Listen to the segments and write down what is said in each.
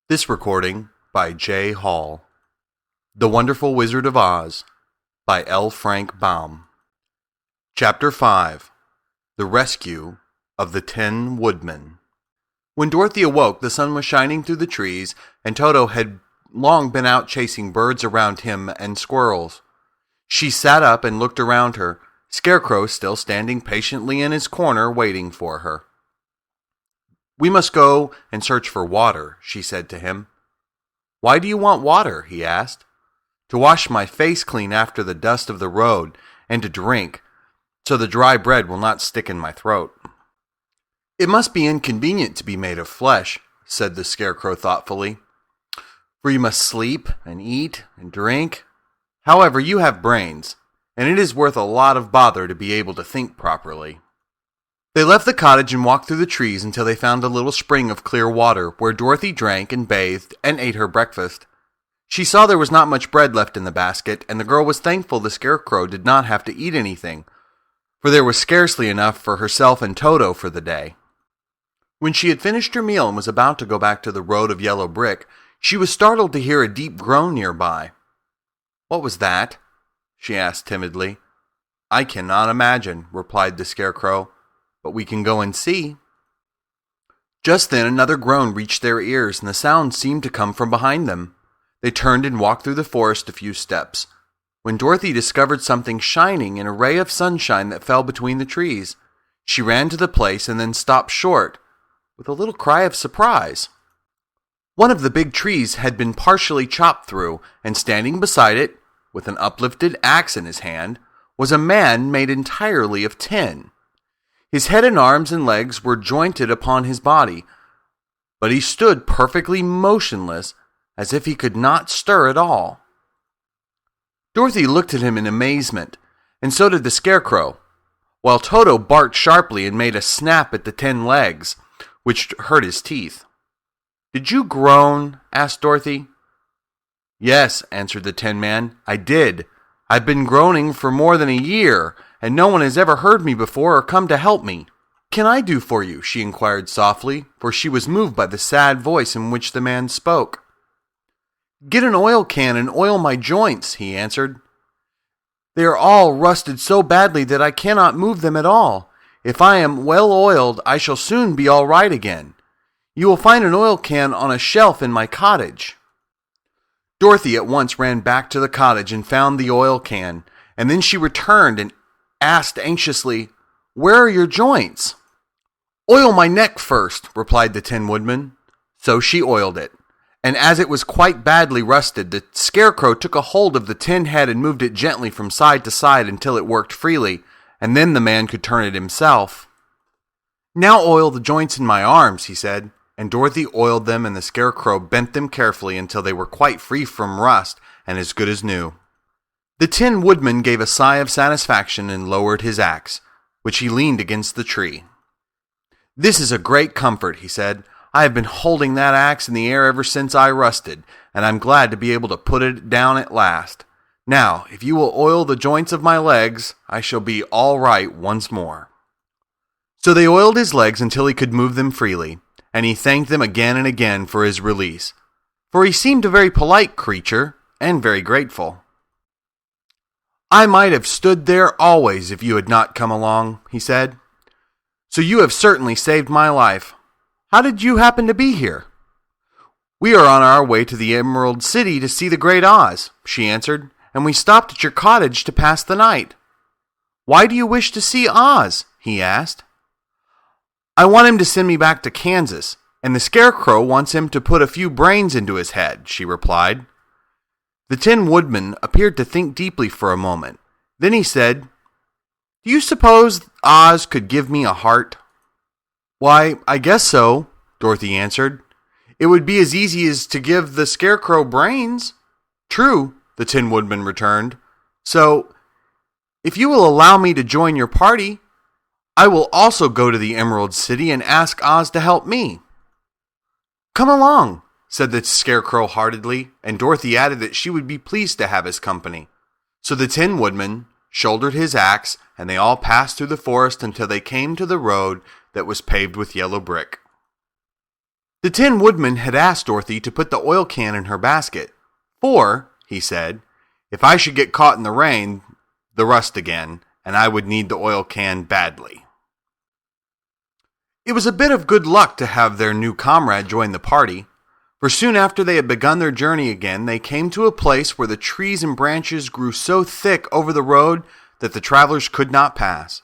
This recording by J. Hall. The Wonderful Wizard of Oz by L. Frank Baum. Chapter 5. The Rescue of the Tin Woodman. When Dorothy awoke, the sun was shining through the trees, and Toto had long been out chasing birds around him and squirrels. She sat up and looked around her, Scarecrow still standing patiently in his corner waiting for her. "We must go and search for water," she said to him. "Why do you want water?" he asked. "To wash my face clean after the dust of the road, and to drink, so the dry bread will not stick in my throat." "It must be inconvenient to be made of flesh," said the Scarecrow thoughtfully, "for you must sleep and eat and drink. However, you have brains, and it is worth a lot of bother to be able to think properly." They left the cottage and walked through the trees until they found a little spring of clear water, where Dorothy drank and bathed and ate her breakfast. She saw there was not much bread left in the basket, and the girl was thankful the Scarecrow did not have to eat anything, for there was scarcely enough for herself and Toto for the day. When she had finished her meal and was about to go back to the road of yellow brick, she was startled to hear a deep groan nearby. "What was that?" she asked timidly. "I cannot imagine," replied the Scarecrow, "but we can go and see." Just then another groan reached their ears, and the sound seemed to come from behind them. They turned and walked through the forest a few steps, when Dorothy discovered something shining in a ray of sunshine that fell between the trees. She ran to the place and then stopped short, with a little cry of surprise. One of the big trees had been partially chopped through, and standing beside it, with an uplifted axe in his hand, was a man made entirely of tin. His head and arms and legs were jointed upon his body, but he stood perfectly motionless, as if he could not stir at all. Dorothy looked at him in amazement, and so did the Scarecrow, while Toto barked sharply and made a snap at the tin legs, which hurt his teeth. "Did you groan?" asked Dorothy. "Yes," answered the Tin Man, "I did. I've been groaning for more than a year, and no one has ever heard me before or come to help me." "Can I do for you?" she inquired softly, for she was moved by the sad voice in which the man spoke. "Get an oil can and oil my joints," he answered. "They are all rusted so badly that I cannot move them at all. If I am well oiled, I shall soon be all right again. You will find an oil can on a shelf in my cottage." Dorothy at once ran back to the cottage and found the oil can, and then she returned and asked anxiously, "Where are your joints?" "Oil my neck first," replied the Tin Woodman. So she oiled it, and as it was quite badly rusted, the Scarecrow took a hold of the tin head and moved it gently from side to side until it worked freely, and then the man could turn it himself. "Now oil the joints in my arms," he said, and Dorothy oiled them, and the Scarecrow bent them carefully until they were quite free from rust and as good as new. The Tin Woodman gave a sigh of satisfaction and lowered his axe, which he leaned against the tree. "This is a great comfort," he said. "I have been holding that axe in the air ever since I rusted, and I'm glad to be able to put it down at last. Now, if you will oil the joints of my legs, I shall be all right once more." So they oiled his legs until he could move them freely, and he thanked them again and again for his release, for he seemed a very polite creature and very grateful. "I might have stood there always if you had not come along," he said. "So you have certainly saved my life. How did you happen to be here?" "We are on our way to the Emerald City to see the Great Oz," she answered, "and we stopped at your cottage to pass the night." "Why do you wish to see Oz?" he asked. "I want him to send me back to Kansas, and the Scarecrow wants him to put a few brains into his head," she replied. The Tin Woodman appeared to think deeply for a moment. Then he said, "Do you suppose Oz could give me a heart?" "Why, I guess so," Dorothy answered. "It would be as easy as to give the Scarecrow brains." "True," the Tin Woodman returned. "So, if you will allow me to join your party, I will also go to the Emerald City and ask Oz to help me." "Come along," said the Scarecrow heartedly, and Dorothy added that she would be pleased to have his company. So the Tin Woodman shouldered his axe, and they all passed through the forest until they came to the road that was paved with yellow brick. The Tin Woodman had asked Dorothy to put the oil can in her basket, for, he said, if I should get caught in the rain, the rust again, and I would need the oil can badly. It was a bit of good luck to have their new comrade join the party, for soon after they had begun their journey again, they came to a place where the trees and branches grew so thick over the road that the travelers could not pass.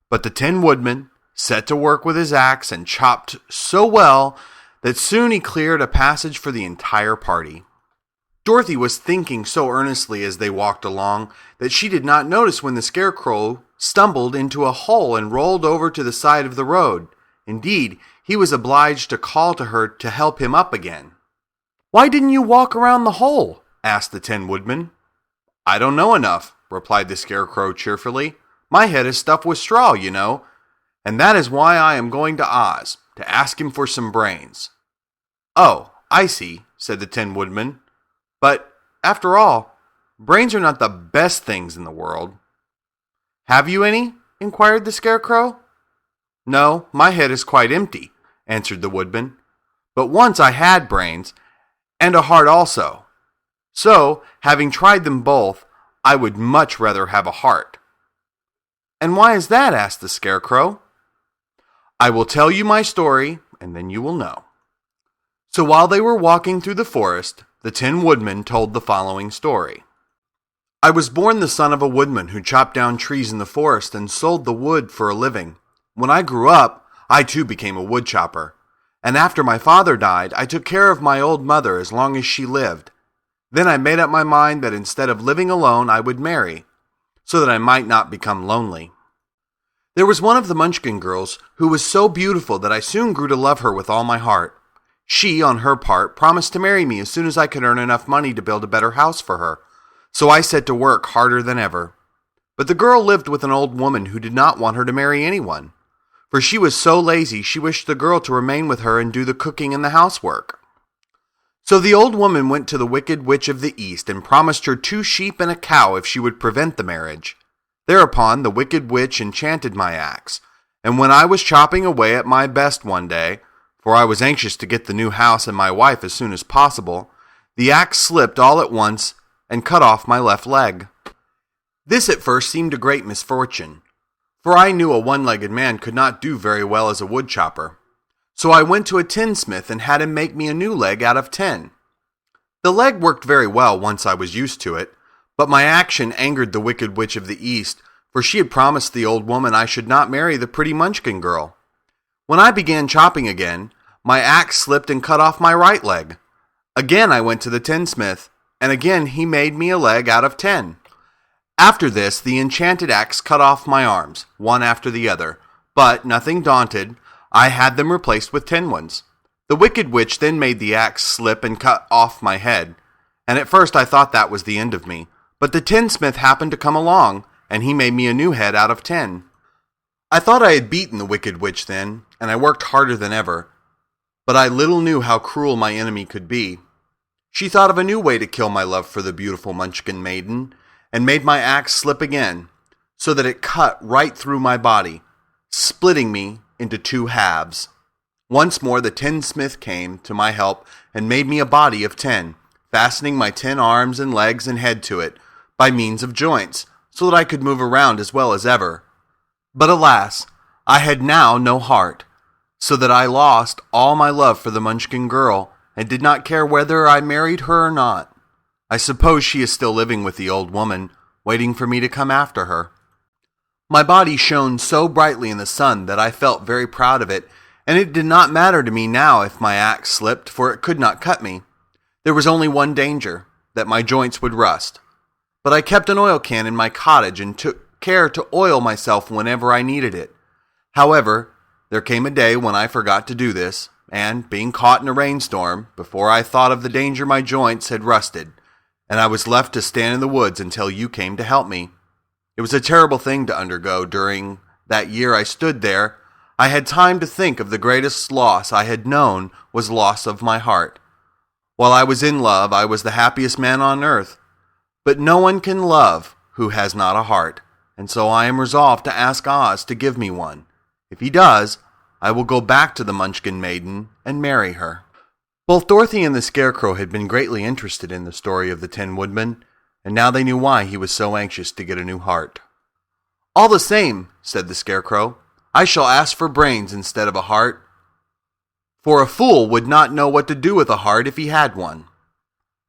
But the Tin Woodman set to work with his axe and chopped so well that soon he cleared a passage for the entire party. Dorothy was thinking so earnestly as they walked along that she did not notice when the Scarecrow stumbled into a hole and rolled over to the side of the road. Indeed, he was obliged to call to her to help him up again. "Why didn't you walk around the hole?" asked the Tin Woodman. "I don't know enough," replied the Scarecrow cheerfully. "My head is stuffed with straw, you know, and that is why I am going to Oz, to ask him for some brains." "Oh, I see," said the Tin Woodman. "But, after all, brains are not the best things in the world." "Have you any?" inquired the Scarecrow. "No, my head is quite empty," answered the Woodman. "But once I had brains, and a heart also. So, having tried them both, I would much rather have a heart." "And why is that?" asked the Scarecrow. "I will tell you my story, and then you will know." So while they were walking through the forest, the Tin Woodman told the following story. "I was born the son of a woodman who chopped down trees in the forest and sold the wood for a living. When I grew up, I too became a wood chopper. And after my father died, I took care of my old mother as long as she lived. Then I made up my mind that instead of living alone, I would marry, so that I might not become lonely. There was one of the Munchkin girls who was so beautiful that I soon grew to love her with all my heart. She, on her part, promised to marry me as soon as I could earn enough money to build a better house for her, so I set to work harder than ever. But the girl lived with an old woman who did not want her to marry anyone, for she was so lazy she wished the girl to remain with her and do the cooking and the housework. So the old woman went to the Wicked Witch of the East and promised her 2 sheep and a cow if she would prevent the marriage. Thereupon the Wicked Witch enchanted my axe, and when I was chopping away at my best one day, for I was anxious to get the new house and my wife as soon as possible, the axe slipped all at once and cut off my left leg. This at first seemed a great misfortune, for I knew a one-legged man could not do very well as a wood chopper. So I went to a tinsmith and had him make me a new leg out of tin. The leg worked very well once I was used to it, but my action angered the Wicked Witch of the East, for she had promised the old woman I should not marry the pretty Munchkin girl. When I began chopping again, my axe slipped and cut off my right leg. Again I went to the tinsmith, and again he made me a leg out of tin. After this, the enchanted axe cut off my arms, one after the other, but, nothing daunted, I had them replaced with tin ones. The Wicked Witch then made the axe slip and cut off my head, and at first I thought that was the end of me, but the tinsmith happened to come along, and he made me a new head out of tin. I thought I had beaten the Wicked Witch then, and I worked harder than ever, but I little knew how cruel my enemy could be. She thought of a new way to kill my love for the beautiful Munchkin maiden, and made my axe slip again, so that it cut right through my body, splitting me into 2 halves. Once more the tinsmith came to my help and made me a body of tin, fastening my tin arms and legs and head to it by means of joints, so that I could move around as well as ever. But alas, I had now no heart, so that I lost all my love for the Munchkin girl, and did not care whether I married her or not. I suppose she is still living with the old woman, waiting for me to come after her. My body shone so brightly in the sun that I felt very proud of it, and it did not matter to me now if my axe slipped, for it could not cut me. There was only one danger, that my joints would rust. But I kept an oil can in my cottage and took care to oil myself whenever I needed it. However, there came a day when I forgot to do this, and, being caught in a rainstorm, before I thought of the danger my joints had rusted, and I was left to stand in the woods until you came to help me. It was a terrible thing to undergo. During that year I stood there, I had time to think of the greatest loss I had known was loss of my heart. While I was in love, I was the happiest man on earth. But no one can love who has not a heart, and so I am resolved to ask Oz to give me one. If he does, I will go back to the Munchkin maiden and marry her." Both Dorothy and the Scarecrow had been greatly interested in the story of the Tin Woodman, and now they knew why he was so anxious to get a new heart. "All the same," said the Scarecrow, "I shall ask for brains instead of a heart, for a fool would not know what to do with a heart if he had one."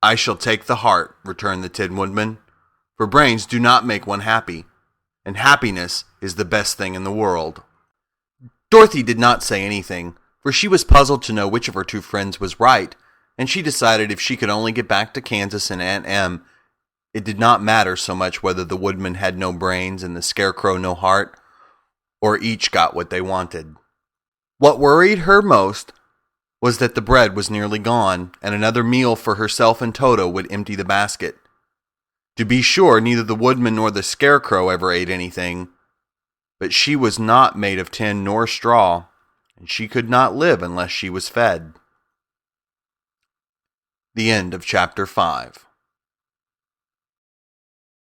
"I shall take the heart," returned the Tin Woodman, "for brains do not make one happy, and happiness is the best thing in the world." Dorothy did not say anything, for she was puzzled to know which of her two friends was right, and she decided if she could only get back to Kansas and Aunt Em, it did not matter so much whether the Woodman had no brains and the Scarecrow no heart, or each got what they wanted. What worried her most was that the bread was nearly gone, and another meal for herself and Toto would empty the basket. To be sure, neither the Woodman nor the Scarecrow ever ate anything, but she was not made of tin nor straw, and she could not live unless she was fed. The end of chapter 5.